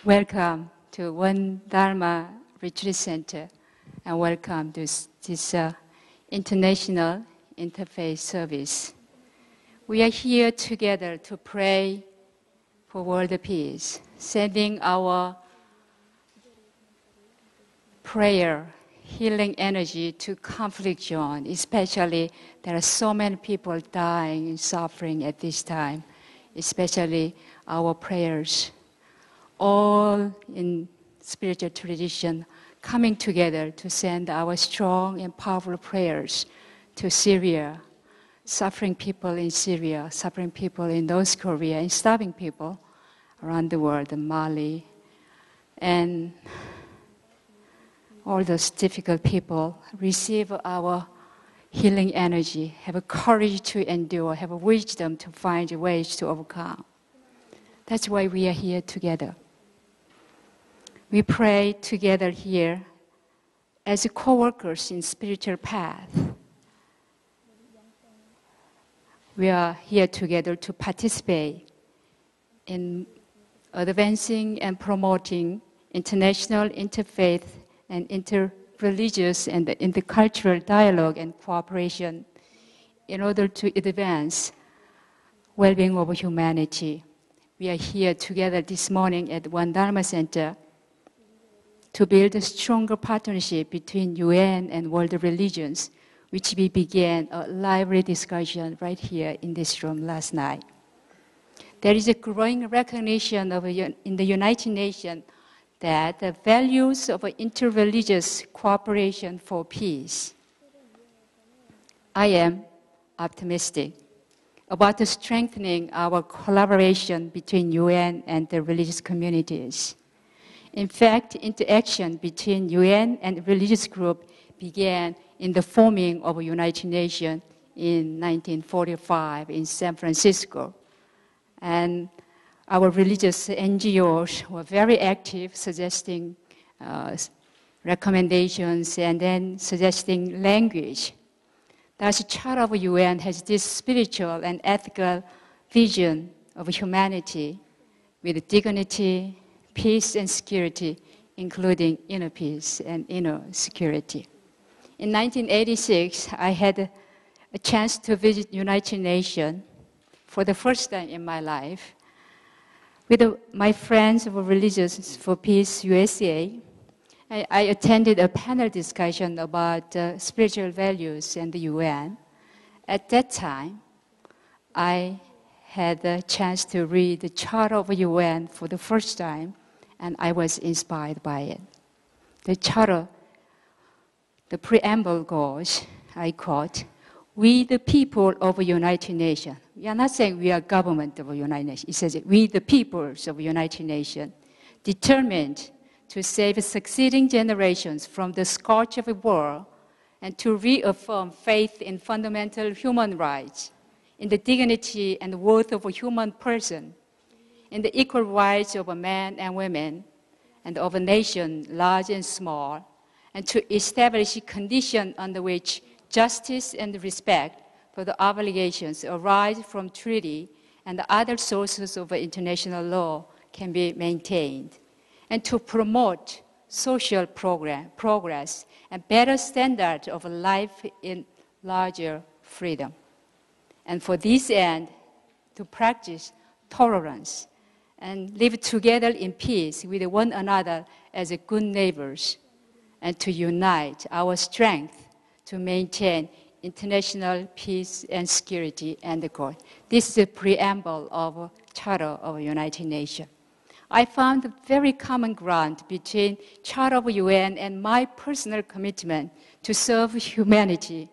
Welcome to Won Dharma Retreat Center, and welcome to this international interfaith service. We are here together to pray for world peace, sending our prayer, healing energy to conflict zone, especially there are so many people dying and suffering at this time, especially our prayers, all in spiritual tradition, coming together to send our strong and powerful prayers to Syria, suffering people in Syria, suffering people in North Korea, and starving people around the world, in Mali, and all those difficult people receive our healing energy, have a courage to endure, have a wisdom to find ways to overcome. That's why we are here together. We pray together here as co-workers in spiritual path. We are here together to participate in advancing and promoting international interfaith and interreligious and intercultural dialogue and cooperation in order to advance well-being of humanity. We are here together this morning at Won Dharma Center to build a stronger partnership between UN and world religions, which we began a lively discussion right here in this room last night. There is a growing recognition in the United Nations that the values of interreligious cooperation for peace. I am optimistic about the strengthening our collaboration between UN and the religious communities. In fact, interaction between UN and religious groups began in the forming of the United Nations in 1945 in San Francisco. And our religious NGOs were very active, suggesting recommendations and then suggesting language. Thus, the Charter of UN has this spiritual and ethical vision of humanity with dignity, peace and security, including inner peace and inner security. In 1986, I had a chance to visit United Nations for the first time in my life with my friends of Religions for Peace USA. I attended a panel discussion about spiritual values and the UN. At that time, I had the chance to read the Charter of the UN for the first time, and I was inspired by it. The Charter, the preamble goes, I quote, "We the people of the United Nations." We are not saying we are government of the United Nations. It says, "We the peoples of the United Nations, determined to save succeeding generations from the scourge of war and to reaffirm faith in fundamental human rights, in the dignity and worth of a human person, in the equal rights of men and women, and of a nation large and small, and to establish conditions under which justice and respect for the obligations arise from treaty and the other sources of international law can be maintained, and to promote social progress and better standards of life in larger freedom. And for this end, to practice tolerance and live together in peace with one another as good neighbors, and to unite our strength to maintain international peace and security and God. This is the preamble of Charter of the United Nations. I found a very common ground between Charter of the UN and my personal commitment to serve humanity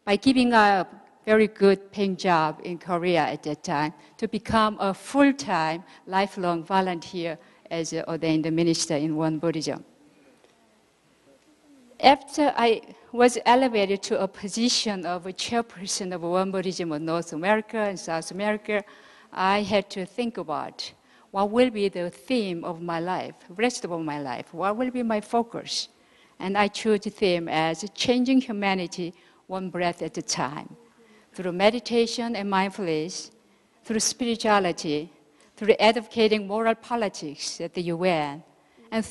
by giving up very good paying job in Korea at that time to become a full-time, lifelong volunteer as an ordained minister in Won Buddhism. After I was elevated to a position of a chairperson of Won Buddhism of North America and South America, I had to think about what will be the theme of my life, rest of my life, what will be my focus. And I chose the theme as changing humanity one breath at a time. Through meditation and mindfulness, through spirituality, through advocating moral politics at the UN, and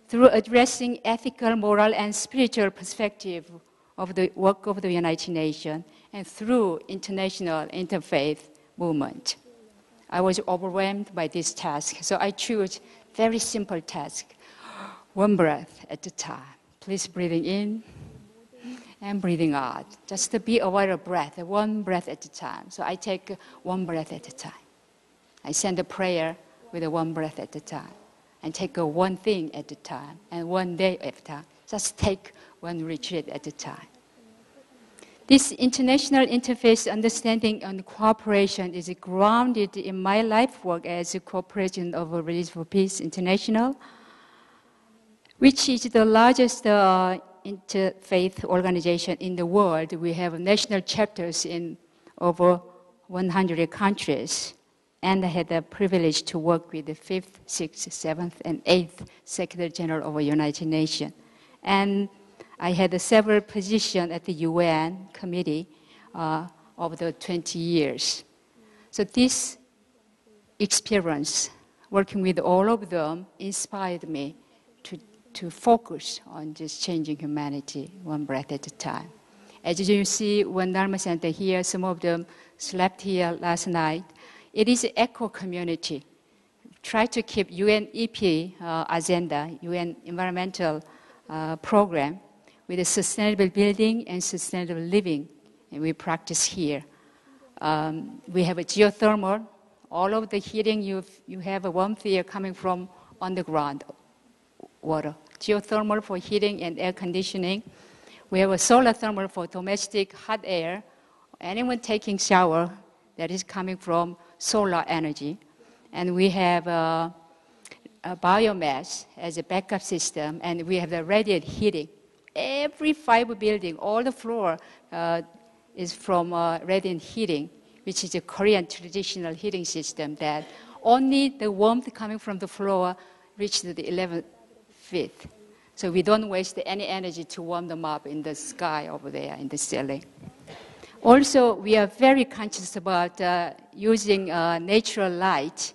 through addressing ethical, moral, and spiritual perspective of the work of the United Nations, and through international interfaith movement. I was overwhelmed by this task, so I chose very simple task, one breath at a time. Please breathing in and breathing out. Just to be aware of breath, one breath at a time. So I take one breath at a time. I send a prayer with one breath at a time. And take one thing at a time, and one day at a time. Just take one retreat at a time. This international interfaith understanding and cooperation is grounded in my life work as a co-president of Religion for Peace International, which is the largest interfaith organization in the world. We have national chapters in over 100 countries. And I had the privilege to work with the 5th, 6th, 7th, and 8th Secretary General of the United Nations. And I had several positions at the UN committee over the 20 years. So this experience, working with all of them, inspired me to focus on just changing humanity one breath at a time. As you see, Won Dharma Center here, some of them slept here last night. It is an eco community. Try to keep UNEP agenda, UN environmental program, with a sustainable building and sustainable living, and we practice here. We have a geothermal. All of the heating, you have a warmth here coming from underground water. Geothermal for heating and air conditioning. We have a solar thermal for domestic hot air. Anyone taking shower, that is coming from solar energy. And we have a biomass as a backup system, and we have the radiant heating. Every fiber building, all the floor is from radiant heating, which is a Korean traditional heating system that only the warmth coming from the floor reaches the 11th feet. So we don't waste any energy to warm them up in the sky over there in the ceiling. Also, we are very conscious about using natural light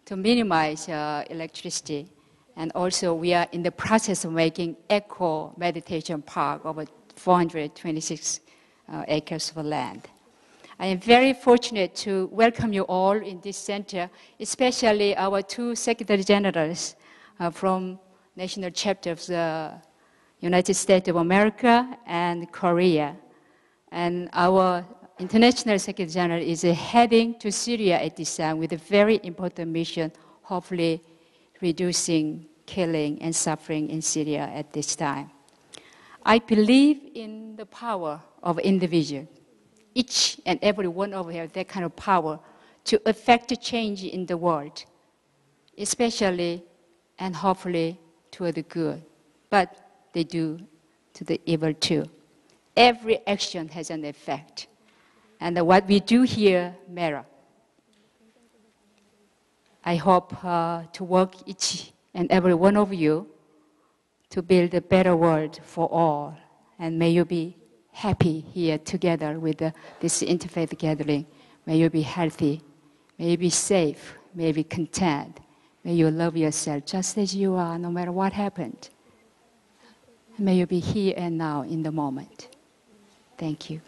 to minimize electricity. And also, we are in the process of making eco meditation park over 426 acres of land. I am very fortunate to welcome you all in this center, especially our two Secretary Generals from national chapters of the United States of America and Korea. And our International Secretary General is heading to Syria at this time with a very important mission, hopefully reducing killing and suffering in Syria at this time. I believe in the power of individual. Each and every one of you have that kind of power to affect change in the world, especially and hopefully to the good. But they do to the evil too. Every action has an effect. And what we do here matters. I hope to work each and every one of you to build a better world for all. And may you be happy here together with this interfaith gathering. May you be healthy. May you be safe. May you be content. May you love yourself just as you are, no matter what happened. May you be here and now in the moment. Thank you.